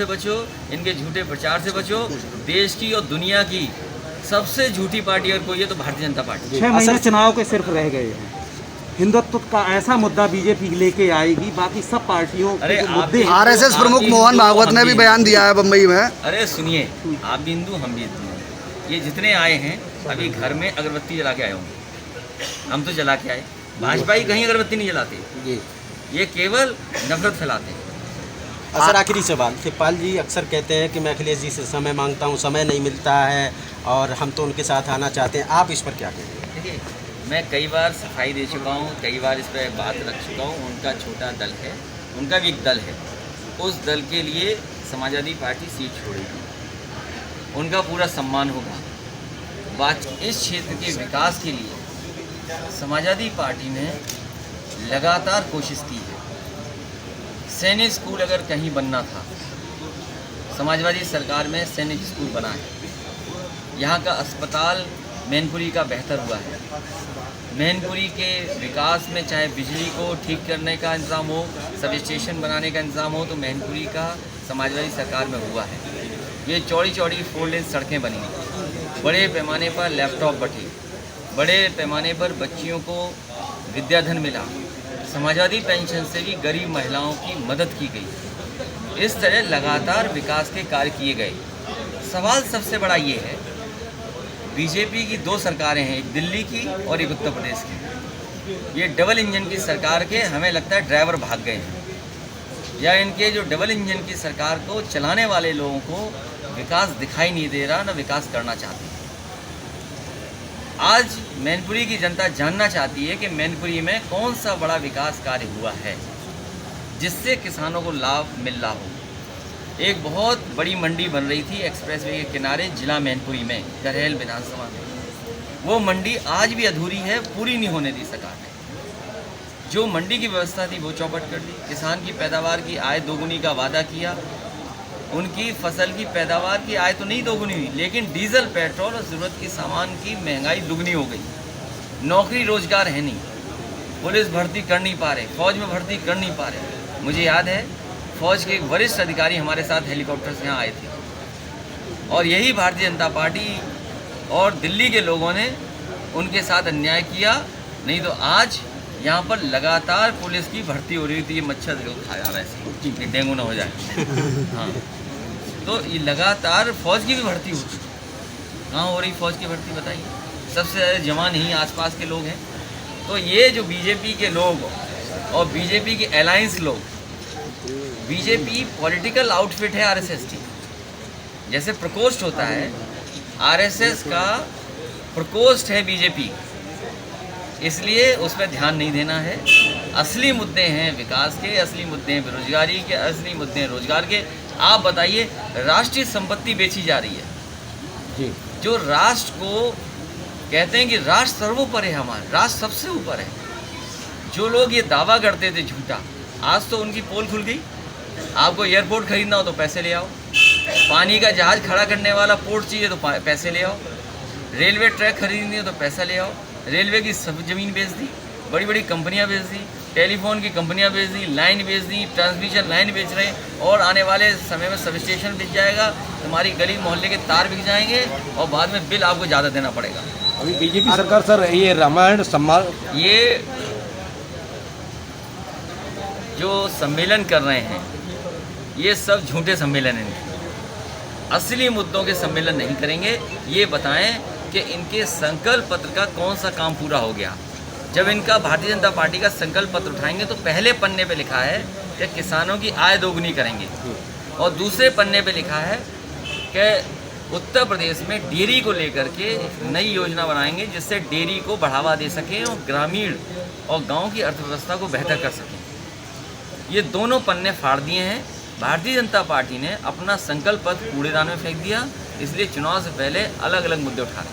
से बचो, इनके झूठे प्रचार से बचो। देश की और दुनिया की सबसे झूठी पार्टी अगर कोई है तो भारतीय जनता पार्टी। 6 महीने चुनाव के सिर्फ रह गए हैं, हिंदुत्व का ऐसा मुद्दा बीजेपी लेके आएगी, बाकी सब पार्टियों के मुद्दे। आरएसएस प्रमुख मोहन भागवत ने भी बयान दिया है बम्बई में। अरे सुनिए, आप भी हिंदू, हम भी हिंदू, ये जितने आए हैं अभी घर में अगरबत्ती जला के आए होंगे, हम तो जला के आए। भाजपा ही कहीं अगरबत्ती नहीं जलाते, ये केवल नफरत फैलाते हैं। सर आखिरी सवाल, शिवपाल जी अक्सर कहते हैं कि मैं अखिलेश जी से समय मांगता हूं, समय नहीं मिलता है और हम तो उनके साथ आना चाहते हैं, आप इस पर क्या कहेंगे? देखिए, मैं कई बार सफाई दे चुका हूँ, कई बार इस पर बात रख चुका हूँ। उनका छोटा दल है, उनका भी एक दल है, उस दल के लिए समाजवादी पार्टी सीट छोड़ेगी, उनका पूरा सम्मान होगा। बात इस क्षेत्र के विकास के लिए समाजवादी पार्टी ने लगातार कोशिश की है। सैनिक स्कूल अगर कहीं बनना था, समाजवादी सरकार में सैनिक स्कूल बना है। यहाँ का अस्पताल मैनपुरी का बेहतर हुआ है। मैनपुरी के विकास में चाहे बिजली को ठीक करने का इंतज़ाम हो, सब स्टेशन बनाने का इंतज़ाम हो, तो मैनपुरी का समाजवादी सरकार में हुआ है। ये चौड़ी चौड़ी 4 लेन सड़कें बनी, बड़े पैमाने पर लैपटॉप बटे, बड़े पैमाने पर बच्चियों को विद्याधन मिला, समाजवादी पेंशन से भी गरीब महिलाओं की मदद की गई। इस तरह लगातार विकास के कार्य किए गए। सवाल सबसे बड़ा ये है, बीजेपी की 2 सरकारें हैं, एक दिल्ली की और एक उत्तर प्रदेश की। ये डबल इंजन की सरकार के हमें लगता है ड्राइवर भाग गए हैं, या इनके जो डबल इंजन की सरकार को चलाने वाले लोगों को विकास दिखाई नहीं दे रहा, न विकास करना चाहते हैं। आज मैनपुरी की जनता जानना चाहती है कि मैनपुरी में कौन सा बड़ा विकास कार्य हुआ है जिससे किसानों को लाभ मिल रहा हो। एक बहुत बड़ी मंडी बन रही थी एक्सप्रेसवे के किनारे जिला मैनपुरी में, गरहेल विधानसभा में। वो मंडी आज भी अधूरी है, पूरी नहीं होने दी सरकार ने। जो मंडी की व्यवस्था थी वो चौपट कर दी। किसान की पैदावार की आय दोगुनी का वादा किया, उनकी फसल की पैदावार की आय तो नहीं दोगुनी हुई, लेकिन डीजल, पेट्रोल और ज़रूरत की सामान की महंगाई दुगनी हो गई। नौकरी रोजगार है नहीं, पुलिस भर्ती कर नहीं पा रहे, फौज में भर्ती कर नहीं पा रहे। मुझे याद है, फौज के एक वरिष्ठ अधिकारी हमारे साथ हेलीकॉप्टर से यहाँ आए थे, और यही भारतीय जनता पार्टी और दिल्ली के लोगों ने उनके साथ अन्याय किया। नहीं तो आज यहाँ पर लगातार पुलिस की भर्ती हो रही थी। ये मच्छर खा जा रहा है कि डेंगू ना हो जाए। हाँ, तो ये लगातार फौज की भी भर्ती होती, कहाँ हो रही फौज की भर्ती बताइए? सबसे ज़्यादा जवान ही आसपास के लोग हैं। तो ये जो बीजेपी के लोग और बीजेपी के अलायंस लोग, बीजेपी पॉलिटिकल आउटफिट है आरएसएस की। जैसे प्रकोष्ठ होता है, आरएसएस का प्रकोष्ठ है बीजेपी, इसलिए उस पर ध्यान नहीं देना है। असली मुद्दे हैं विकास के, असली मुद्दे हैं बेरोजगारी के, असली मुद्दे हैं रोजगार के। आप बताइए, राष्ट्रीय संपत्ति बेची जा रही है जी। जो राष्ट्र को कहते हैं कि राष्ट्र सर्वोपरि है, हमारा राष्ट्र सबसे ऊपर है। जो लोग ये दावा करते थे झूठा, आज तो उनकी पोल खुल गई। आपको एयरपोर्ट खरीदना हो तो पैसे ले आओ, पानी का जहाज खड़ा करने वाला पोर्ट चाहिए तो पैसे ले आओ, रेलवे ट्रैक खरीदनी हो तो पैसा ले आओ। रेलवे की सब ज़मीन बेच दी, बड़ी बड़ी कंपनियां बेच दी, टेलीफोन की कंपनियां बेच दी, लाइन बेच दी, ट्रांसमिशन लाइन बेच रहे हैं, और आने वाले समय में सब स्टेशन बिक जाएगा, तुम्हारी गली मोहल्ले के तार बिक जाएंगे, और बाद में बिल आपको ज़्यादा देना पड़ेगा। अभी बीजेपी सरकार सर ये रामायण सम्मान, ये जो सम्मेलन कर रहे हैं ये सब झूठे सम्मेलन हैं। असली मुद्दों के सम्मेलन नहीं करेंगे। ये बताएं कि इनके संकल्प पत्र का कौन सा काम पूरा हो गया। जब इनका भारतीय जनता पार्टी का संकल्प पत्र उठाएंगे तो पहले पन्ने पे लिखा है कि किसानों की आय दोगुनी करेंगे, और दूसरे पन्ने पे लिखा है कि उत्तर प्रदेश में डेयरी को लेकर के नई योजना बनाएंगे जिससे डेयरी को बढ़ावा दे सकें और ग्रामीण और गांव की अर्थव्यवस्था को बेहतर कर सकें। ये दोनों पन्ने फाड़ दिए हैं। भारतीय जनता पार्टी ने अपना संकल्प पत्र कूड़ेदान में फेंक दिया, इसलिए चुनाव से पहले अलग अलग मुद्दे उठा रहे हैं।